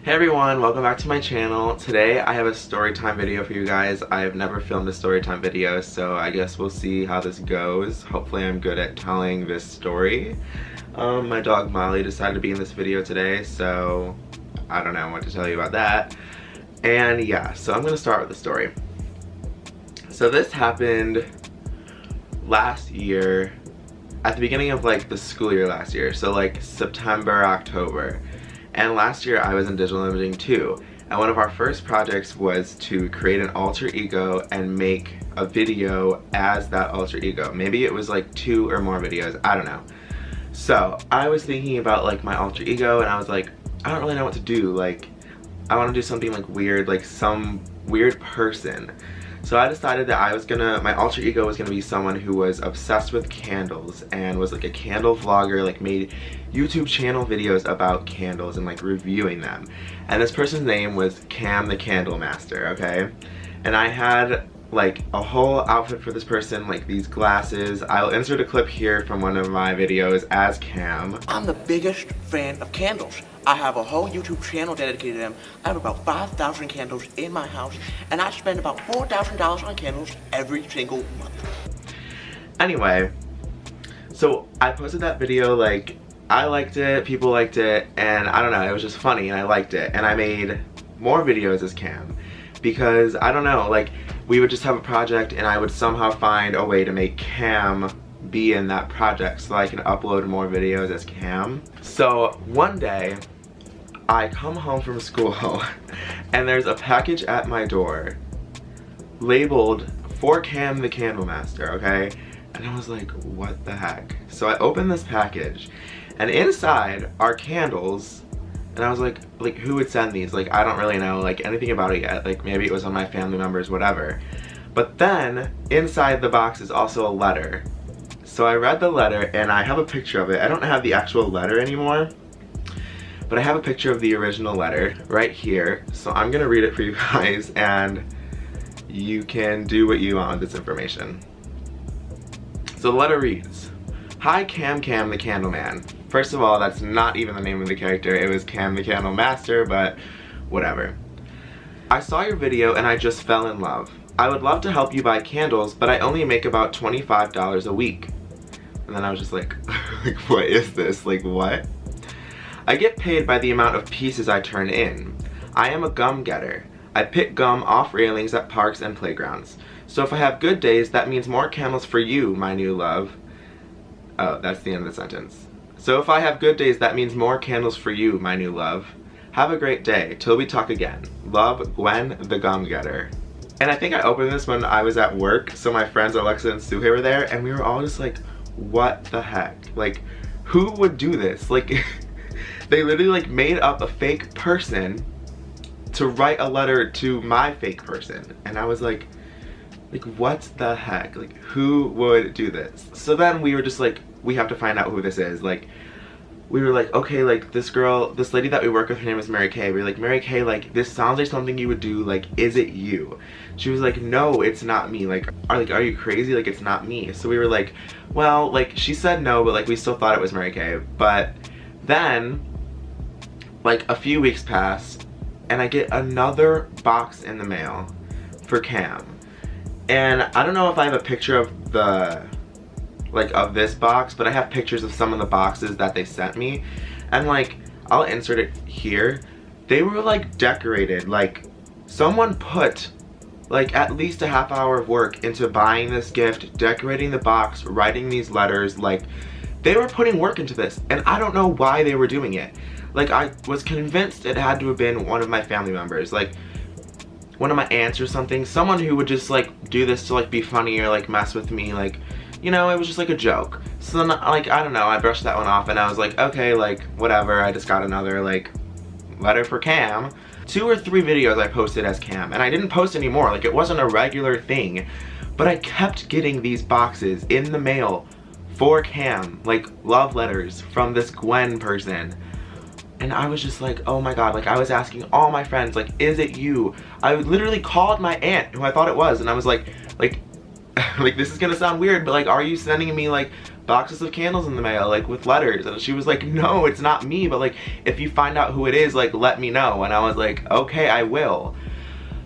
Hey everyone, welcome back to my channel. Today I have a story time video for you guys. I have never filmed a story time video, so I guess we'll see how this goes. Hopefully I'm good at telling this story. My dog Molly decided to be in this video today, so I don't know what to tell you about that. And yeah, so I'm gonna start with the story. So this happened last year, at the beginning of like the school year last year, so like September, October. And last year I was in digital imaging too, and one of our first projects was to create an alter ego and make a video as that alter ego. Maybe it was like 2 or more videos, I don't know. So I was thinking about like my alter ego, and I was like, I don't really know what to do. Like, I want to do something like weird, like some weird person. So I decided that my alter ego was gonna be someone who was obsessed with candles and was like a candle vlogger, like made YouTube channel videos about candles and like reviewing them. And this person's name was Cam the Candle Master, okay? And I had like a whole outfit for this person, like these glasses. I'll insert a clip here from one of my videos as Cam. I'm the biggest fan of candles. I have a whole YouTube channel dedicated to them. I have about 5,000 candles in my house, and I spend about $4,000 on candles every single month. Anyway, so I posted that video, like, I liked it, people liked it, and I don't know, it was just funny and I liked it. And I made more videos as Cam because, I don't know, like, we would just have a project and I would somehow find a way to make Cam be in that project so I can upload more videos as Cam. So one day, I come home from school and there's a package at my door labeled for Cam the Candle Master, okay? And I was like, what the heck? So I opened this package and inside are candles, and I was like who would send these? Like, I don't really know like anything about it yet. Like, maybe it was on my family members, whatever. But then inside the box is also a letter. So I read the letter and I have a picture of it. I don't have the actual letter anymore, but I have a picture of the original letter right here. So I'm gonna read it for you guys and you can do what you want with this information. So the letter reads, "Hi Cam the Candle Man." First of all, that's not even the name of the character. It was Cam the Candle Master, but whatever. "I saw your video and I just fell in love. I would love to help you buy candles, but I only make about $25 a week." And then I was just like, what is this? Like, what? "I get paid by the amount of pieces I turn in. I am a gum getter. I pick gum off railings at parks and playgrounds. So if I have good days, that means more candles for you, my new love." Oh, that's the end of the sentence. "So if I have good days, that means more candles for you, my new love. Have a great day. Till we talk again. Love, Gwen the Gum Getter." And I think I opened this when I was at work, so my friends Alexa and Suhei were there, and we were all just like, what the heck? Like, who would do this? Like, they literally like made up a fake person to write a letter to my fake person. And I was like, what the heck? Like, who would do this? So then we were just like, we have to find out who this is. Like, we were like, okay, like this lady that we work with, her name is Mary Kay. We were like, Mary Kay, like this sounds like something you would do. Like, is it you? She was like, no, it's not me. Like, are you crazy? Like, it's not me. So we were like, well, like she said no, but like we still thought it was Mary Kay. But then, like a few weeks pass, and I get another box in the mail for Cam. And I don't know if I have a picture of of this box, but I have pictures of some of the boxes that they sent me, and like I'll insert it here. They were like decorated, like someone put like at least a half hour of work into buying this gift, decorating the box, writing these letters. Like, they were putting work into this, and I don't know why they were doing it. Like, I was convinced it had to have been one of my family members, like one of my aunts or something, someone who would just like do this to like be funny or like mess with me. Like, you know, it was just like a joke. So then, like, I don't know, I brushed that one off and I was like, okay, like, whatever. I just got another, like, letter for Cam. 2 or 3 videos I posted as Cam, and I didn't post anymore. Like, it wasn't a regular thing. But I kept getting these boxes in the mail for Cam, like, love letters from this Gwen person. And I was just like, oh my god, like, I was asking all my friends, like, is it you? I literally called my aunt, who I thought it was, and I was like, like, this is gonna sound weird, but like, are you sending me like boxes of candles in the mail, like with letters? And she was like, no, it's not me, but like, if you find out who it is, like, let me know. And I was like, okay, I will.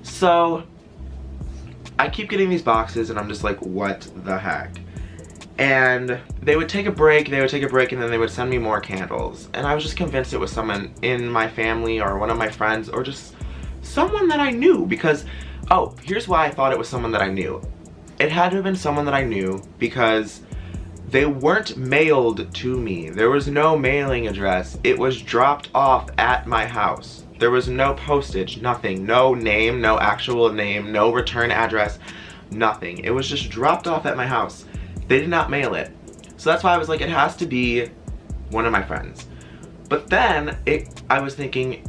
So I keep getting these boxes and I'm just like, what the heck? And they would take a break, and then they would send me more candles. And I was just convinced it was someone in my family or one of my friends or just someone that I knew, because, oh, here's why I thought it was someone that I knew. It had to have been someone that I knew because they weren't mailed to me. There was no mailing address. It was dropped off at my house. There was no postage, nothing, no name, no actual name, no return address, nothing. It was just dropped off at my house. They did not mail it. So that's why I was like, it has to be one of my friends. But then I was thinking,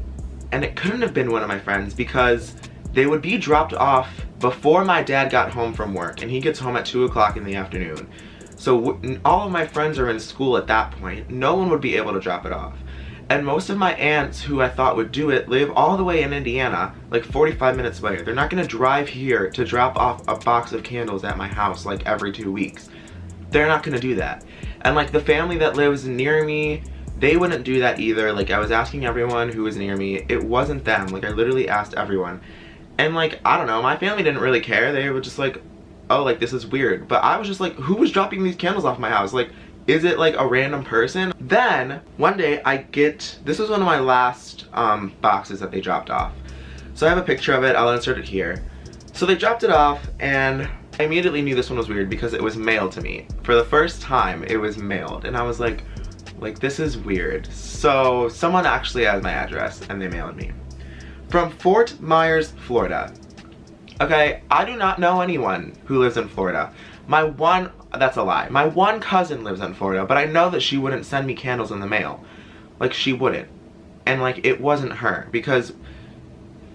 and it couldn't have been one of my friends because they would be dropped off before my dad got home from work, and he gets home at 2 o'clock in the afternoon. So all of my friends are in school at that point. No one would be able to drop it off. And most of my aunts who I thought would do it live all the way in Indiana, like 45 minutes away. They're not gonna drive here to drop off a box of candles at my house like every 2 weeks. They're not gonna do that. And like the family that lives near me, they wouldn't do that either. Like, I was asking everyone who was near me. It wasn't them. Like, I literally asked everyone. And like, I don't know, my family didn't really care. They were just like, oh, like, this is weird. But I was just like, who was dropping these candles off my house? Like, is it like a random person? Then one day this was one of my last boxes that they dropped off. So I have a picture of it. I'll insert it here. So they dropped it off, and I immediately knew this one was weird because it was mailed to me. For the first time, it was mailed. And I was like, this is weird. So someone actually has my address, and they mailed me. From Fort Myers, Florida. Okay, I do not know anyone who lives in Florida. That's a lie. My one cousin lives in Florida, but I know that she wouldn't send me candles in the mail. Like, she wouldn't. And like, it wasn't her, because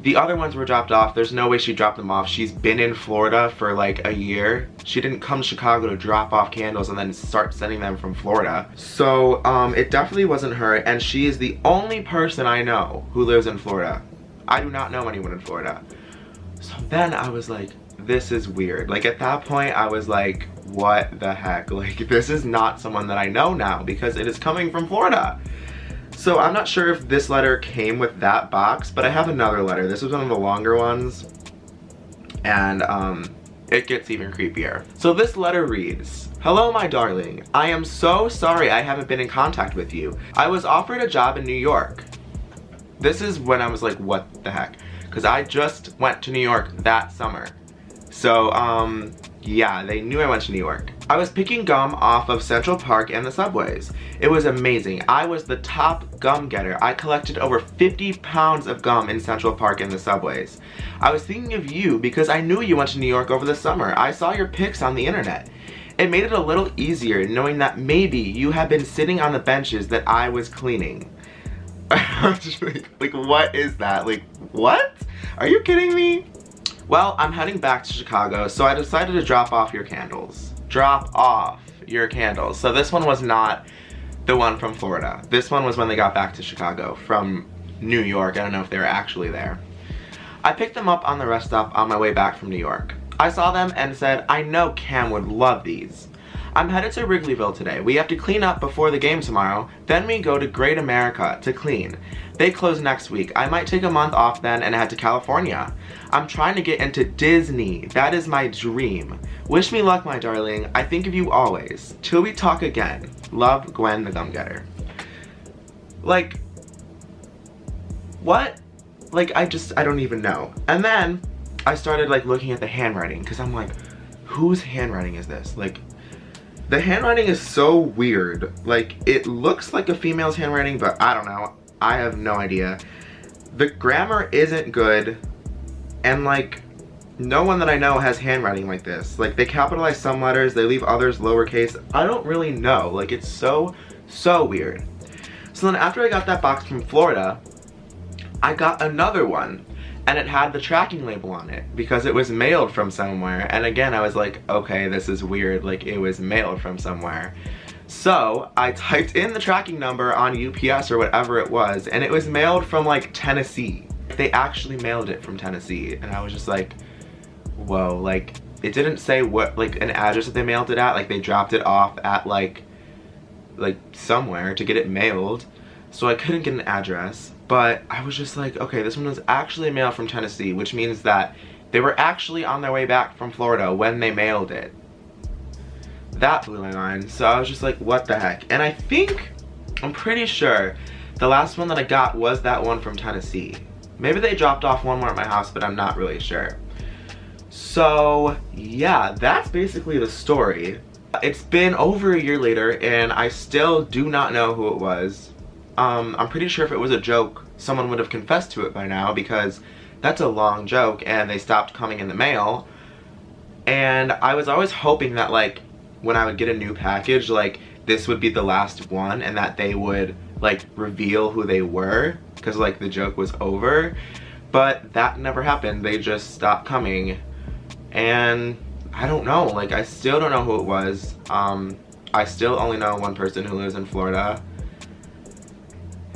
the other ones were dropped off. There's no way she dropped them off. She's been in Florida for like a year. She didn't come to Chicago to drop off candles and then start sending them from Florida. So it definitely wasn't her, and she is the only person I know who lives in Florida. I do not know anyone in Florida. So then I was like, this is weird. Like, at that point I was like, what the heck? Like, this is not someone that I know now because it is coming from Florida. So I'm not sure if this letter came with that box, but I have another letter. This is one of the longer ones, and it gets even creepier. So this letter reads, "Hello, my darling. I am so sorry I haven't been in contact with you. I was offered a job in New York." This is when I was like, what the heck? Because I just went to New York that summer. So, yeah, they knew I went to New York. I was picking gum off of Central Park and the subways. It was amazing. I was the top gum getter. I collected over 50 pounds of gum in Central Park and the subways. I was thinking of you because I knew you went to New York over the summer. I saw your pics on the internet. It made it a little easier knowing that maybe you had been sitting on the benches that I was cleaning. Like, what is that? Like, what? Are you kidding me? Well, I'm heading back to Chicago, so I decided to drop off your candles. Drop off your candles. So this one was not the one from Florida. This one was when they got back to Chicago from New York. I don't know if they were actually there. I picked them up on the rest stop on my way back from New York. I saw them and said, I know Cam would love these. I'm headed to Wrigleyville today. We have to clean up before the game tomorrow. Then we go to Great America to clean. They close next week. I might take a month off then and head to California. I'm trying to get into Disney. That is my dream. Wish me luck, my darling. I think of you always. Till we talk again. Love, Gwen the Gum Getter. Like, what? Like, I don't even know. And then I started like looking at the handwriting because I'm like, whose handwriting is this? Like, the handwriting is so weird. Like, it looks like a female's handwriting, but I don't know. I have no idea. The grammar isn't good, and like, no one that I know has handwriting like this. Like, they capitalize some letters, they leave others lowercase. I don't really know. Like, it's so weird. So then after I got that box from Florida, I got another one. And it had the tracking label on it because it was mailed from somewhere. And again, I was like, okay, this is weird. Like, it was mailed from somewhere. So I typed in the tracking number on UPS or whatever it was, and it was mailed from like Tennessee. They actually mailed it from Tennessee. And I was just like, whoa, like, it didn't say what, like, an address that they mailed it at. Like, they dropped it off at like somewhere to get it mailed, so I couldn't get an address. But I was just like, okay, this one was actually a mail from Tennessee, which means that they were actually on their way back from Florida when they mailed it. That blew my mind. So I was just like, what the heck? And I'm pretty sure the last one that I got was that one from Tennessee. Maybe they dropped off one more at my house, but I'm not really sure. So yeah, that's basically the story. It's been over a year later and I still do not know who it was. I'm pretty sure if it was a joke, someone would have confessed to it by now, because that's a long joke and they stopped coming in the mail. And I was always hoping that, like, when I would get a new package, like, this would be the last one and that they would, like, reveal who they were, because, like, the joke was over. But that never happened. They just stopped coming. And I don't know, like, I still don't know who it was. I still only know one person who lives in Florida.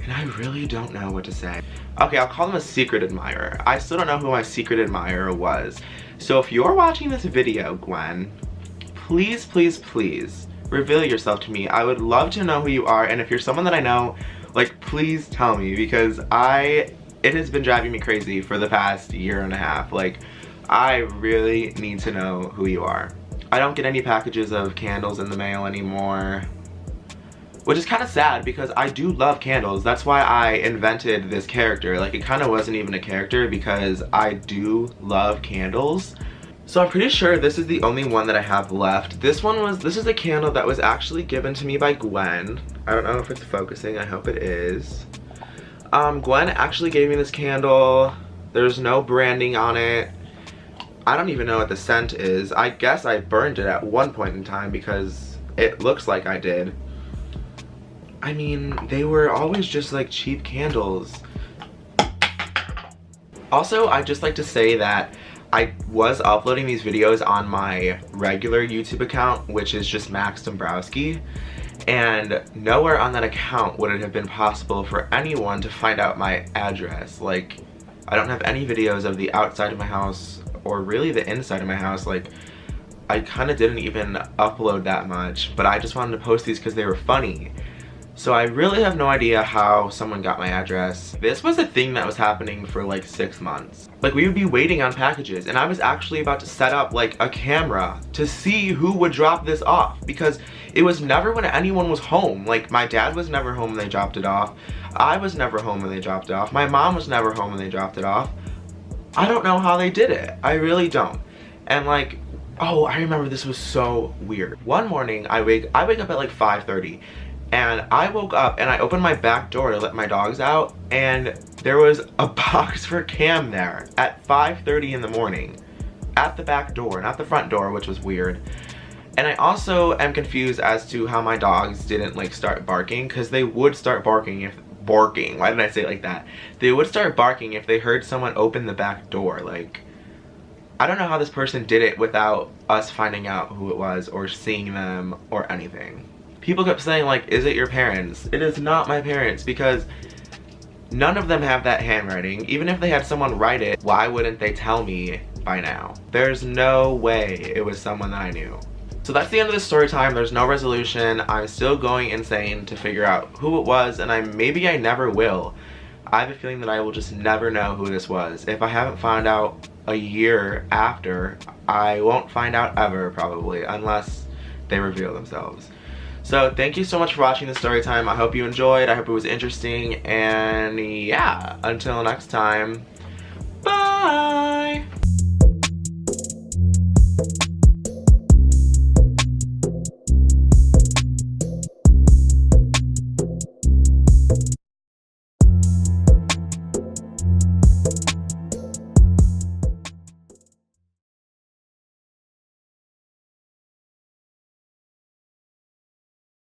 And I really don't know what to say. Okay, I'll call them a secret admirer. I still don't know who my secret admirer was. So if you're watching this video, Gwen, please, please, please reveal yourself to me. I would love to know who you are, and if you're someone that I know, like, please tell me, because it has been driving me crazy for the past year and a half. Like, I really need to know who you are. I don't get any packages of candles in the mail anymore, which is kind of sad because I do love candles. That's why I invented this character. Like, it kind of wasn't even a character because I do love candles. So I'm pretty sure this is the only one that I have left. This is a candle that was actually given to me by Gwen. I don't know if it's focusing, I hope it is. Gwen actually gave me this candle. There's no branding on it. I don't even know what the scent is. I guess I burned it at one point in time because it looks like I did. I mean, they were always just like cheap candles. Also, I'd just like to say that I was uploading these videos on my regular YouTube account, which is just Max Dombrowski, and nowhere on that account would it have been possible for anyone to find out my address. Like, I don't have any videos of the outside of my house or really the inside of my house. Like, I kind of didn't even upload that much, but I just wanted to post these because they were funny. So I really have no idea how someone got my address. This was a thing that was happening for like 6 months. Like, we would be waiting on packages, and I was actually about to set up like a camera to see who would drop this off, because it was never when anyone was home. Like, my dad was never home when they dropped it off. I was never home when they dropped it off. My mom was never home when they dropped it off. I don't know how they did it. I really don't. And like, oh, I remember this was so weird. One morning, I wake up at like 5:30. And I woke up and I opened my back door to let my dogs out, and there was a box for Cam there at 5:30 in the morning at the back door, not the front door, which was weird. And I also am confused as to how my dogs didn't like start barking, because they would start barking why did I say it like that? They would start barking if they heard someone open the back door. Like, I don't know how this person did it without us finding out who it was or seeing them or anything. People kept saying, like, is it your parents? It is not my parents, because none of them have that handwriting. Even if they had someone write it, why wouldn't they tell me by now? There's no way it was someone that I knew. So that's the end of the story time. There's no resolution. I'm still going insane to figure out who it was, and maybe I never will. I have a feeling that I will just never know who this was. If I haven't found out a year after, I won't find out ever, probably, unless they reveal themselves. So thank you so much for watching this story time. I hope you enjoyed. I hope it was interesting. And yeah, until next time, bye!